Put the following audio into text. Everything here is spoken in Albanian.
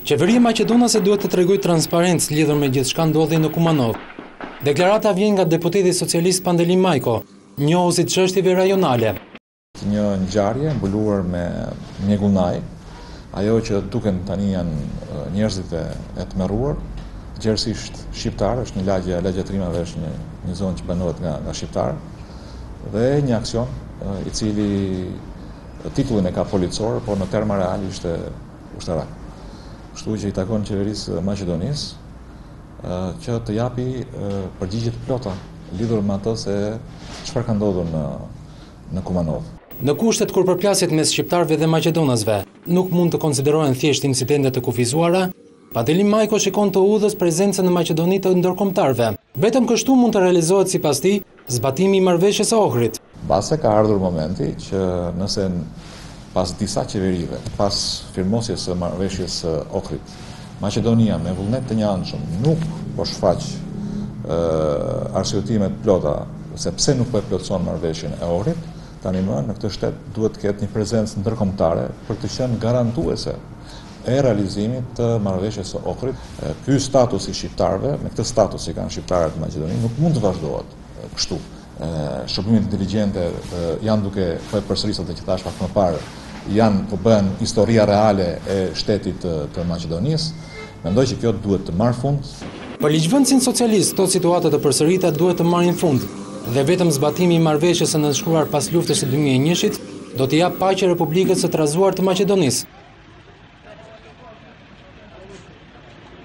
Qeveria maqedonase duhet të tregojë transparencë lidhur me gjithçka ndodhi në Kumanov. Deklarata vjen nga deputeti socialist Pandeli Majko, njohuesi të çështjeve rajonale. Një ngjarje mbuluar me mjegullnaj, ajo që duken tani janë njerëzit e tmerruar, gjerësisht shqiptarë, është një lagje trimave, është një zonë që banohet nga shqiptarë, dhe një aksion i cili titullin e ka policor, por në terma real ishte ushtarak. Kështu që i takon qeverisë Maqedonisë që të japi përgjigje të plota lidhur me atë se çfarë ka ndodhur në Kumanov. Në kushtet kur përplasjet mes shqiptarëve dhe maqedonasve nuk mund të konsiderohen thjesht incidente të kufizuara, Pandeli Majko shikon të udhës prezencën në Maqedoni të ndërkombëtarëve. Vetëm kështu mund të realizohet sipas tij zbatimi i marrëveshjes së Ohrit. Base ka ardhur momenti që nëse pas disa qeverive, pas firmosjes së marrëveshjes së Ohrit, Maqedonia me vullnet të njëanshëm nuk po shfaq arsyetime të plota se pse nuk po e plotëson marrëveshjen e Ohrit, tani më në këtë shtet duhet të ketë një prezencë ndërkombëtare për të qenë garantuese e realizimit të marrëveshjes së Ohrit. Ky status i shqiptarëve, me këtë status që kanë shqiptarët në Maqedoni, nuk mund të vazhdohet kështu. Shërbimet inteligjente janë duke përsërisur atë që thash pak më parë, janë po bën historia reale e shtetit të Maqedonisë. Mendoj që kjo duhet të marrë fund. Për ligjvëndësin socialist, këto situata të përsërita duhet të marrin fund, dhe vetëm zbatimi i marrëveshjes së nënshkruar pas luftës së 2001-shit do të jap paqe Republikës së Trazuar të Maqedonisë.